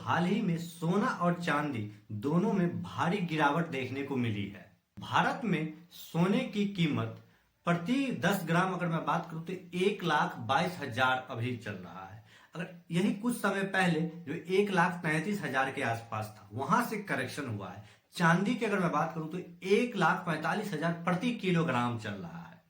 हाल ही में सोना और चांदी दोनों में भारी गिरावट देखने को मिली है। भारत में सोने की कीमत प्रति 10 ग्राम अगर मैं बात करूं तो 1,22,000 अभी चल रहा है। अगर यही कुछ समय पहले जो 1,33,000 के आसपास था वहां से करेक्शन हुआ है। चांदी की अगर मैं बात करूं तो 1,45,000 प्रति किलोग्राम चल रहा है।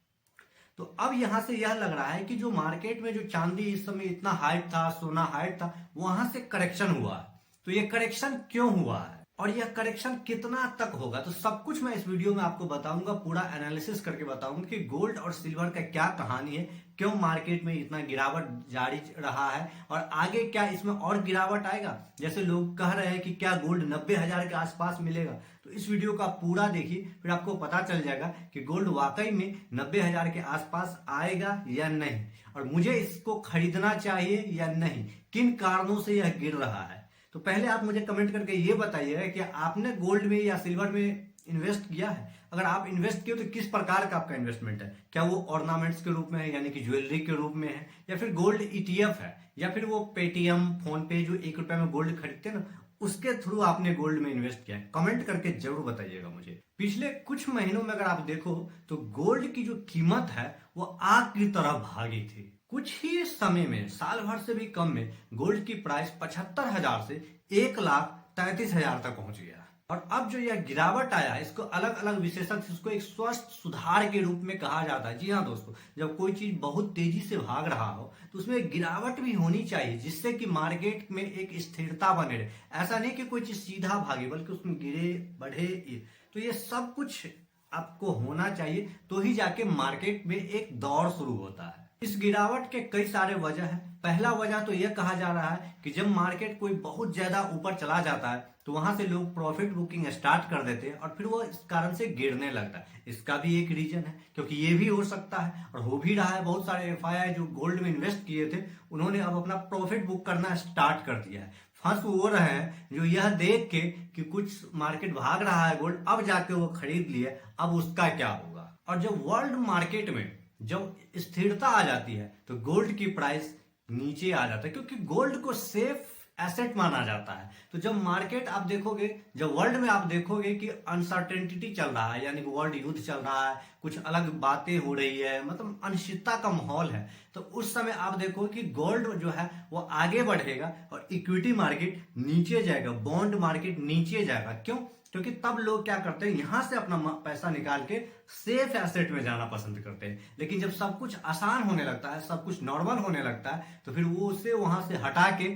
तो अब यहां से यह लग रहा है कि जो मार्केट में जो चांदी इस समय इतना हाइट था, सोना हाइट था, वहां से करेक्शन हुआ है। तो ये करेक्शन क्यों हुआ है और यह करेक्शन कितना तक होगा, तो सब कुछ मैं इस वीडियो में आपको बताऊंगा, पूरा एनालिसिस करके बताऊंगा कि गोल्ड और सिल्वर का क्या कहानी है, क्यों मार्केट में इतना गिरावट जारी रहा है और आगे क्या इसमें और गिरावट आएगा। जैसे लोग कह रहे हैं कि क्या गोल्ड 90,000 के आसपास मिलेगा, तो इस वीडियो का पूरा देखिए, फिर आपको पता चल जाएगा कि गोल्ड वाकई में 90,000 के आसपास आएगा या नहीं और मुझे इसको खरीदना चाहिए या नहीं, किन कारणों से यह गिर रहा है। तो पहले आप मुझे कमेंट करके ये बताइएगा कि आपने गोल्ड में या सिल्वर में इन्वेस्ट किया है। अगर आप इन्वेस्ट किए तो किस प्रकार का आपका इन्वेस्टमेंट है, क्या वो ऑर्नामेंट्स के रूप में है यानी कि ज्वेलरी के रूप में है, या फिर गोल्ड ईटीएफ है, या फिर वो पेटीएम, फोन पे जो 1 रुपए में गोल्ड खरीदते हैं ना, उसके थ्रू आपने गोल्ड में इन्वेस्ट किया है। कमेंट करके जरूर बताइएगा मुझे। पिछले कुछ महीनों में अगर आप देखो तो गोल्ड की जो कीमत है वो आग की तरह भागी थी। कुछ ही समय में, साल भर से भी कम में, गोल्ड की प्राइस 75,000 से 1,33,000 तक पहुंच गया। और अब जो यह गिरावट आया, इसको अलग अलग विशेषज्ञ इसको एक स्वस्थ सुधार के रूप में कहा जाता है। जी हाँ दोस्तों, जब कोई चीज बहुत तेजी से भाग रहा हो तो उसमें गिरावट भी होनी चाहिए, जिससे कि मार्केट में एक स्थिरता बने रहे। ऐसा नहीं कि कोई चीज सीधा भागे, बल्कि उसमें गिरे बढ़े, तो ये सब कुछ आपको होना चाहिए, तो ही जाके मार्केट में एक दौर शुरू होता है। इस गिरावट के कई सारे वजह है। पहला वजह तो यह कहा जा रहा है कि जब मार्केट कोई बहुत ज्यादा ऊपर चला जाता है तो वहां से लोग प्रॉफिट बुकिंग स्टार्ट कर देते हैं और फिर वो इस कारण से गिरने लगता है। इसका भी एक रीजन है, क्योंकि ये भी हो सकता है और हो भी रहा है। बहुत सारे एफआईआई जो गोल्ड में इन्वेस्ट किए थे उन्होंने अब अपना प्रॉफिट बुक करना स्टार्ट कर दिया है। फंस वो रहे हैं जो यह देख के कि कुछ मार्केट भाग रहा है गोल्ड, अब जाके वो खरीद लिए, अब उसका क्या होगा। और जब वर्ल्ड मार्केट में जब स्थिरता आ जाती है तो गोल्ड की प्राइस नीचे आ जाता है, क्योंकि गोल्ड को सेफ एसेट माना जाता है। तो जब मार्केट आप देखोगे, जब वर्ल्ड में आप देखोगे कि अनसर्टेनिटी चल रहा है, यानी कि वर्ल्ड युद्ध चल रहा है, कुछ अलग बातें हो रही है, मतलब अनिश्चितता का माहौल है, तो उस समय आप देखो कि गोल्ड जो है वो आगे बढ़ेगा और इक्विटी मार्केट नीचे जाएगा, बॉन्ड मार्केट नीचे जाएगा। क्यों? क्योंकि तब लोग क्या करते हैं, यहां से अपना पैसा निकाल के सेफ एसेट में जाना पसंद करते हैं। लेकिन जब सब कुछ आसान होने लगता है, सब कुछ नॉर्मल होने लगता है, तो फिर वो उसे वहां से हटा के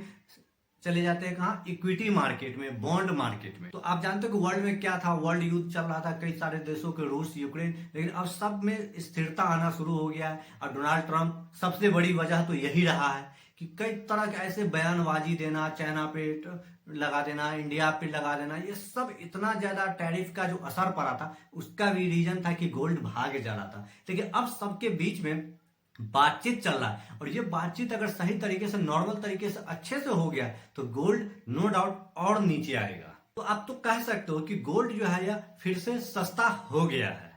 चले जाते हैं कहाँ? इक्विटी मार्केट में, बॉन्ड मार्केट में। तो आप जानते हो कि वर्ल्ड में क्या था, वर्ल्ड युद्ध चल रहा था, कई सारे देशों के, रूस, यूक्रेन, लेकिन अब सब में स्थिरता आना शुरू हो गया है। और डोनाल्ड ट्रंप सबसे बड़ी वजह तो यही रहा है कि कई तरह के ऐसे बयानबाजी देना, चाइना पे लगा देना, इंडिया पे लगा देना, ये सब इतना ज्यादा टैरिफ का जो असर पड़ा था उसका भी रीजन था कि गोल्ड भाग जा रहा था। लेकिन अब सबके बीच में बातचीत चल रहा है और ये बातचीत अगर सही तरीके से, नॉर्मल तरीके से, अच्छे से हो गया तो गोल्ड नो डाउट और नीचे आएगा। तो आप तो कह सकते हो कि गोल्ड जो है यह फिर से सस्ता हो गया है,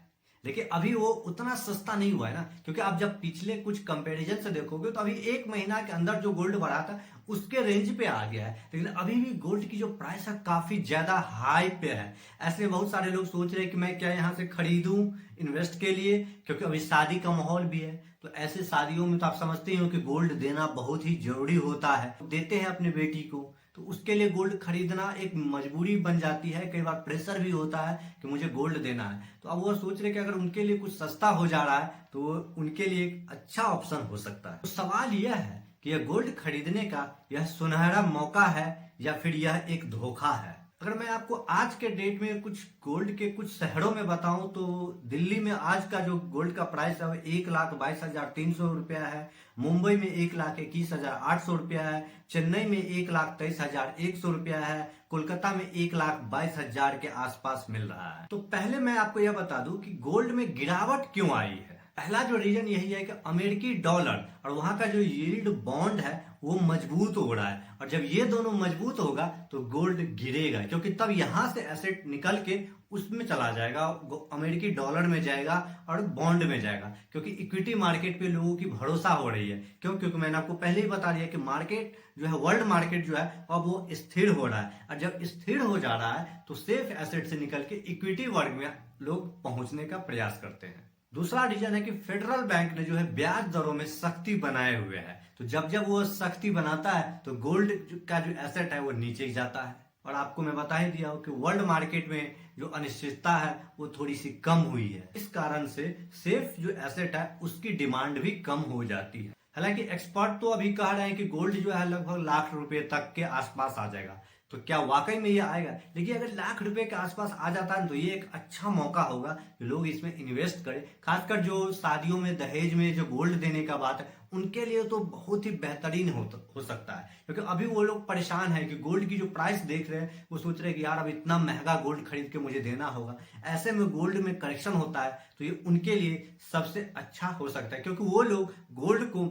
लेकिन अभी वो उतना सस्ता नहीं हुआ है ना, क्योंकि आप जब पिछले कुछ कंपैरिजन से देखोगे तो अभी 1 महीना के अंदर जो गोल्ड बढ़ा था उसके रेंज पे आ गया है। लेकिन अभी भी गोल्ड की जो प्राइस है काफी ज्यादा हाई पे है। ऐसे बहुत सारे लोग सोच रहे हैं कि मैं क्या यहाँ से खरीदूं इन्वेस्ट के लिए, क्योंकि अभी शादी का माहौल भी है। तो ऐसे शादियों में तो आप समझते हो कि गोल्ड देना बहुत ही जरूरी होता है, देते हैं अपनी बेटी को, तो उसके लिए गोल्ड खरीदना एक मजबूरी बन जाती है। कई बार प्रेशर भी होता है कि मुझे गोल्ड देना है। तो अब वो सोच रहे कि अगर उनके लिए कुछ सस्ता हो जा रहा है तो उनके लिए एक अच्छा ऑप्शन हो सकता है। तो सवाल यह है कि यह गोल्ड खरीदने का यह सुनहरा मौका है या फिर यह एक धोखा है। अगर मैं आपको आज के डेट में कुछ गोल्ड के कुछ शहरों में बताऊं तो दिल्ली में आज का जो गोल्ड का प्राइस है 1,22,300 रुपया है, मुंबई में 1,21,800 रुपया है, चेन्नई में 1,23,100 रुपया है, कोलकाता में 1,22,000 के आसपास मिल रहा है। तो पहले मैं आपको यह बता दूं कि गोल्ड में गिरावट क्यों आई है। पहला जो रीजन यही है कि अमेरिकी डॉलर और वहां का जो यील्ड बॉन्ड है वो मजबूत हो रहा है और जब ये दोनों मजबूत होगा तो गोल्ड गिरेगा, क्योंकि तब यहां से एसेट निकल के उसमें चला जाएगा, अमेरिकी डॉलर में जाएगा और बॉन्ड में जाएगा, क्योंकि इक्विटी मार्केट पे लोगों की भरोसा हो रही है। क्यों? क्योंकि मैंने आपको पहले ही बता दिया कि मार्केट जो है, वर्ल्ड मार्केट जो है अब वो स्थिर हो रहा है, और जब स्थिर हो जा रहा है तो सेफ एसेट से निकल के इक्विटी वर्ग में लोग पहुंचने का प्रयास करते हैं। दूसरा रीजन है कि फेडरल बैंक ने जो है ब्याज दरों में सख्ती बनाए हुए है, तो जब जब वो सख्ती बनाता है तो गोल्ड का जो एसेट है वो नीचे ही जाता है। और आपको मैं बता ही दिया हूं कि वर्ल्ड मार्केट में जो अनिश्चितता है वो थोड़ी सी कम हुई है, इस कारण से सेफ जो एसेट है उसकी डिमांड भी कम हो जाती है। हालांकि एक्सपर्ट तो अभी कह रहे हैं कि गोल्ड जो है लगभग लाख रुपए तक के आसपास आ जाएगा, तो क्या वाकई में ये आएगा? देखिए, अगर लाख रुपए के आसपास आ जाता है तो ये एक अच्छा मौका होगा कि लोग इसमें इन्वेस्ट करें। खासकर जो शादियों में दहेज में जो गोल्ड देने का बात है, उनके लिए तो बहुत ही बेहतरीन हो सकता है, क्योंकि अभी वो लोग परेशान है कि गोल्ड की जो प्राइस देख रहे हैं वो सोच रहे हैं कि यार अब इतना महंगा गोल्ड खरीद के मुझे देना होगा। ऐसे में गोल्ड में करेक्शन होता है तो ये उनके लिए सबसे अच्छा हो सकता है, क्योंकि वो लोग गोल्ड को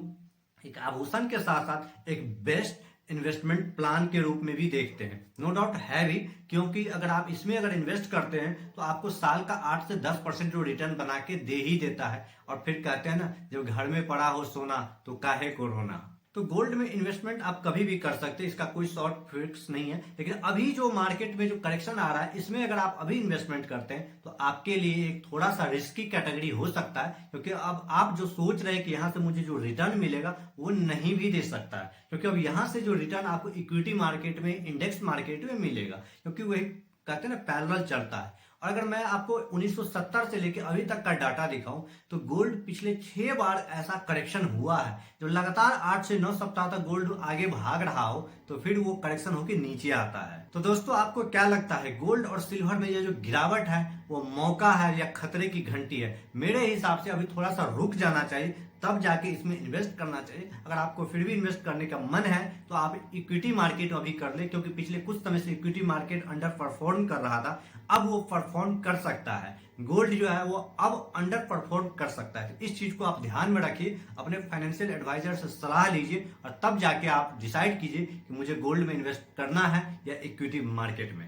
एक आभूषण के साथ साथ एक बेस्ट इन्वेस्टमेंट प्लान के रूप में भी देखते हैं। नो डाउट है भी, क्योंकि अगर आप इसमें अगर इन्वेस्ट करते हैं तो आपको साल का 8 से 10% जो रिटर्न बना के दे ही देता है। और फिर कहते हैं ना, जब घर में पड़ा हो सोना तो काहे को रोना। तो गोल्ड में इन्वेस्टमेंट आप कभी भी कर सकते हैं, इसका कोई शॉर्ट फिक्स नहीं है। लेकिन अभी जो मार्केट में जो करेक्शन आ रहा है, इसमें अगर आप अभी इन्वेस्टमेंट करते हैं तो आपके लिए एक थोड़ा सा रिस्की कैटेगरी हो सकता है, क्योंकि अब आप जो सोच रहे हैं कि यहां से मुझे जो रिटर्न मिलेगा वो नहीं भी दे सकता है, क्योंकि अब यहां से जो रिटर्न आपको इक्विटी मार्केट में, इंडेक्स मार्केट में मिलेगा, क्योंकि वही कहते हैं ना पैरेलल चलता है। और अगर मैं आपको 1970 से लेकर अभी तक का डाटा दिखाऊं तो गोल्ड पिछले 6 बार ऐसा करेक्शन हुआ है, जो लगातार 8 से 9 सप्ताह तक गोल्ड आगे भाग रहा हो तो फिर वो करेक्शन होकर नीचे आता है। तो दोस्तों, आपको क्या लगता है, गोल्ड और सिल्वर में ये जो गिरावट है वो मौका है या खतरे की घंटी है? मेरे हिसाब से अभी थोड़ा सा रुक जाना चाहिए, तब जाके इसमें इन्वेस्ट करना चाहिए। अगर आपको फिर भी इन्वेस्ट करने का मन है तो आप इक्विटी मार्केट अभी कर ले, क्योंकि पिछले कुछ समय से इक्विटी मार्केट अंडर परफॉर्म कर रहा था, अब वो परफॉर्म कर सकता है। गोल्ड जो है वो अब अंडर परफॉर्म कर सकता है। तो इस चीज को आप ध्यान में रखिए, अपने फाइनेंशियल एडवाइजर से सलाह लीजिए और तब जाके आप डिसाइड कीजिए कि मुझे गोल्ड में इन्वेस्ट करना है या इक्विटी मार्केट में।